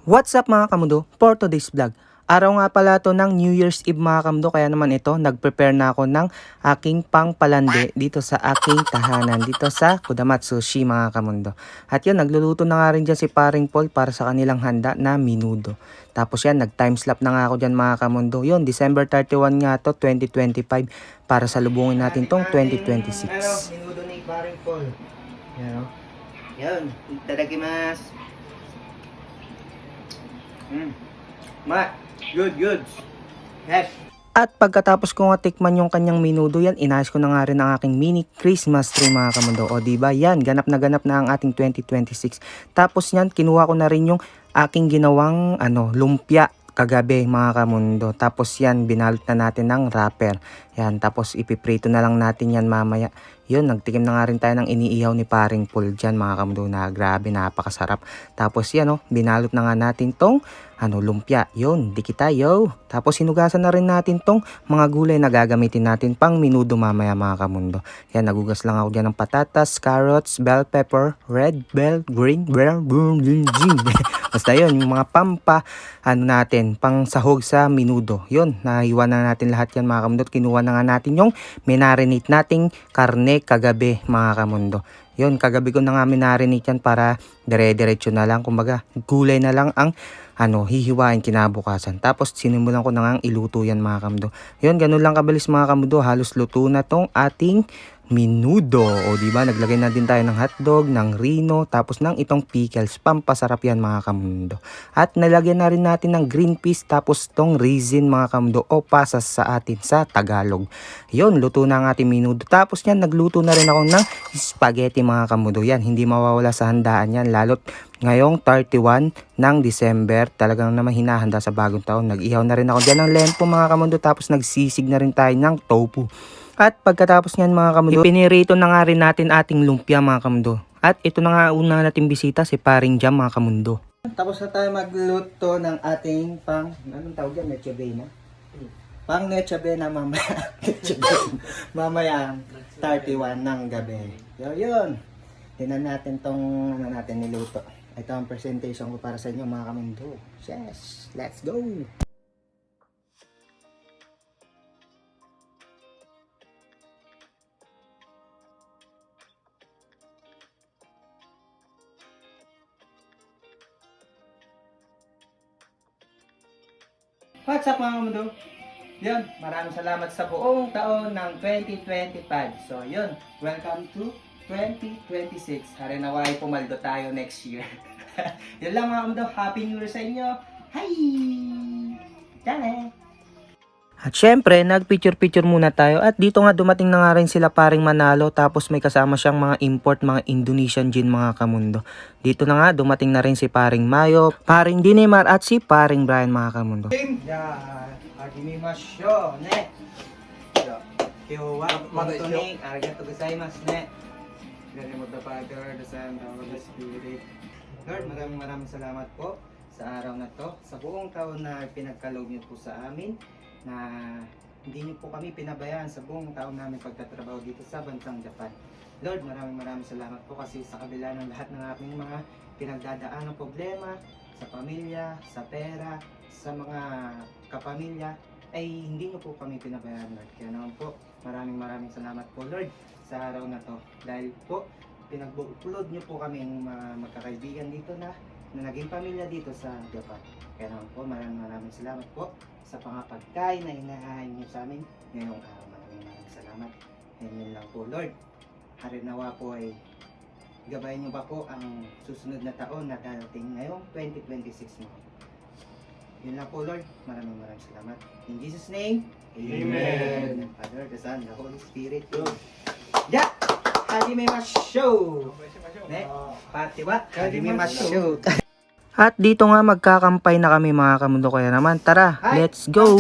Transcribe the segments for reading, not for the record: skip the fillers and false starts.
What's up mga kamundo? For today's vlog, araw nga pala to ng New Year's Eve mga kamundo. Kaya naman ito, nag-prepare na ako ng aking pangpalande dito sa aking tahanan, dito sa Kudamat Sushi mga kamundo. At yun, nagluluto na nga rin dyan si Paring Paul para sa kanilang handa na minudo. Tapos yan, nag-timeslap na nga ako dyan mga kamundo. Yun, December 31 nga to, 2025, para salubungin natin tong 2026. Minudo ni Paring Paul. Yan o. Yun, itadakimasu. Good. Yes. At pagkatapos ko nga tikman yung kanyang minudo yan, inayos ko na nga rin ang aking mini Christmas tree mga kamundo. O diba yan, ganap na ang ating 2026. Tapos yan, kinuha ko na rin yung aking ginawang lumpia kagabi mga kamundo. Tapos yan, binalot na natin ng wrapper. Yan, tapos ipiprito na lang natin yan mamaya. Yun, nagtikim na nga rin tayo ng iniihaw ni Paring Paul dyan mga kamundo na grabe, napakasarap. Tapos yan binalot na nga natin tong lumpia. Yun, dikit tayo. Tapos hinugasan na rin natin tong mga gulay na gagamitin natin pang minudo mamaya mga kamundo. Yan, nagugas lang ako dyan ng patatas, carrots, bell pepper, red bell, green bell, green. Basta yun, yung mga natin, pang sahog sa minudo. Yun, nahiwa na natin lahat yan mga kamundo. Kinuha na nga natin yung minarinate nating karne kagabi mga kamundo. Yun, kagabi ko na nga minarinate yan para dire-diretso na lang. Kumbaga, gulay na lang ang hihiwain kinabukasan. Tapos sinimulan ko na nga iluto yan mga kamundo. Yun, ganun lang kabilis mga kamundo. Halos luto na tong ating minudo. O diba, naglagay na din tayo ng hotdog, ng rino, tapos ng itong pickles. Pampasarap yan mga kamundo. At nalagyan na rin natin ng green peas, tapos tong raisin mga kamundo o pasas sa atin sa Tagalog. Yun, luto na ang ating minudo. Tapos yan, nagluto na rin ako ng spaghetti mga kamundo. Yan, hindi mawawala sa handaan yan. Lalo't ngayong 31 ng December, talagang naman hinahanda sa bagong taon. Nag-ihaw na rin ako dyan ng lempo mga kamundo, tapos nagsisig na rin tayo ng tofu. At pagkatapos niyan mga kamundo, ipinirito na nga rin natin ating lumpia mga kamundo. At ito na nga una nating bisita, si Paring Jam mga kamundo. Tapos na tayo magluto ng ating anong tawag yan? Leche Bena? Pang Leche Bena mamaya. Mamaya 31 ng gabi. Yun. Tingnan natin tong natin niluto. Ito ang presentation ko para sa inyo mga kamundo. Yes, let's go! What's up mga kamundo? Yun, maraming salamat sa buong taon ng 2025. So yun, welcome to 2026. Harinaway pumaldo tayo next year. Yun lang mga kamundo, Happy New Year sa inyo. Hi! Tane! At syempre, nag-picture-picture muna tayo. At dito nga dumating na nga rin sila Paring Manalo. Tapos may kasama siyang mga import, mga Indonesian gin mga kamundo. Dito na nga dumating na rin si Paring Mayo, Paring Dinemar at si Paring Brian mga kamundo. Yeah, arigatou ne. Kyo wa moto ni arigatou gozaimasu ne. Dari mo the Father, the Son, the Holy Spirit. Lord, maraming salamat po sa araw na to, sa buong taon na pinagkaloob niyo po sa amin, na hindi niyo po kami pinabayaan sa buong taon namin pagtatrabaho dito sa bansang Japan. Lord, maraming salamat po kasi sa kabila ng lahat ng aming mga pinagdadaan ng problema, sa pamilya, sa pera, sa mga kapamilya, ay hindi niyo po kami pinabayaan, Lord. Kaya naman po, maraming salamat po, Lord, sa araw na to. Dahil po, pinagbuklod niyo po kami mga magkakaibigan dito na naging pamilya dito sa Japan. Kaya naman po, maraming salamat po sa pagkain na inahain niyo sa amin ngayong araw. Maraming salamat. And yun lang po, Lord. Harinawa po ay gabayan niyo pa po ang susunod na taon na darating ngayong 2026 mo. Yun lang po, Lord. Maraming salamat. In Jesus' name, Amen. Father, the Son, the Holy Spirit. Yeah! Hajimemashou! Ne? Patiwa? Hajimemashou! At dito nga magkakampay na kami mga kamundo, kaya naman tara, let's go!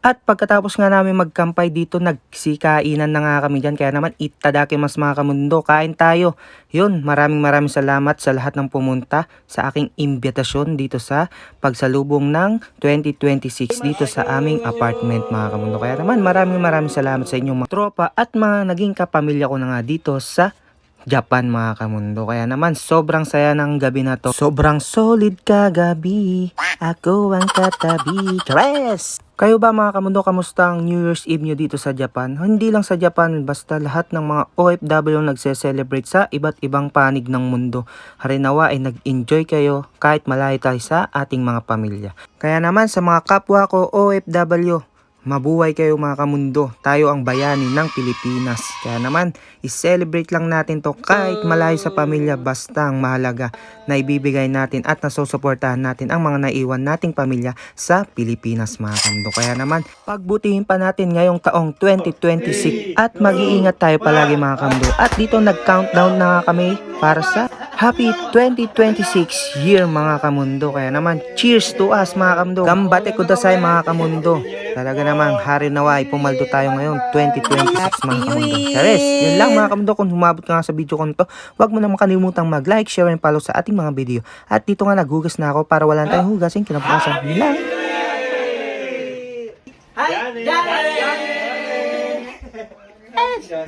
At pagkatapos nga namin magkampay dito, nagsikainan na nga kami dyan. Kaya naman itadakimasu mga kamundo, kain tayo. Yun, maraming salamat sa lahat ng pumunta sa aking imbitasyon dito sa pagsalubong ng 2026 dito sa aming apartment mga kamundo. Kaya naman maraming salamat sa inyong mga tropa at mga naging kapamilya ko na nga dito sa Japan mga kamundo. Kaya naman sobrang saya ng gabi na to. Sobrang solid kagabi, ako ang katabi. Chares! Kayo ba mga kamundo, kamusta ang New Year's Eve nyo dito sa Japan? Hindi lang sa Japan, basta lahat ng mga OFW nagse-celebrate sa iba't ibang panig ng mundo. Harinawa ay nag-enjoy kayo kahit malayo tayo sa ating mga pamilya. Kaya naman sa mga kapwa ko OFW, mabuhay kayo mga kamundo. Tayo ang bayani ng Pilipinas. Kaya naman, i-celebrate lang natin to kahit malayo sa pamilya, basta ang mahalaga na ibibigay natin at nasusuportahan natin ang mga naiwan nating pamilya sa Pilipinas mga kamundo. Kaya naman, pagbutihin pa natin ngayong taong 2026 at mag-iingat tayo palagi mga kamundo. At dito nag-countdown na kami para sa Happy 2026 year mga kamundo. Kaya naman, cheers to us mga kamundo. Gambate kudasai mga kamundo. Talaga naman, harinawa ay pumaldo tayo ngayon 2026 mga kamundo. Charis, yun lang mga kamundo. Kung humabot ka nga sa video ko nito, huwag mo na makalimutang mag-like, share, and follow sa ating mga video. At dito nga naghugas na ako para wala tayong hugasin kinabukasan. Yun lang. Hi!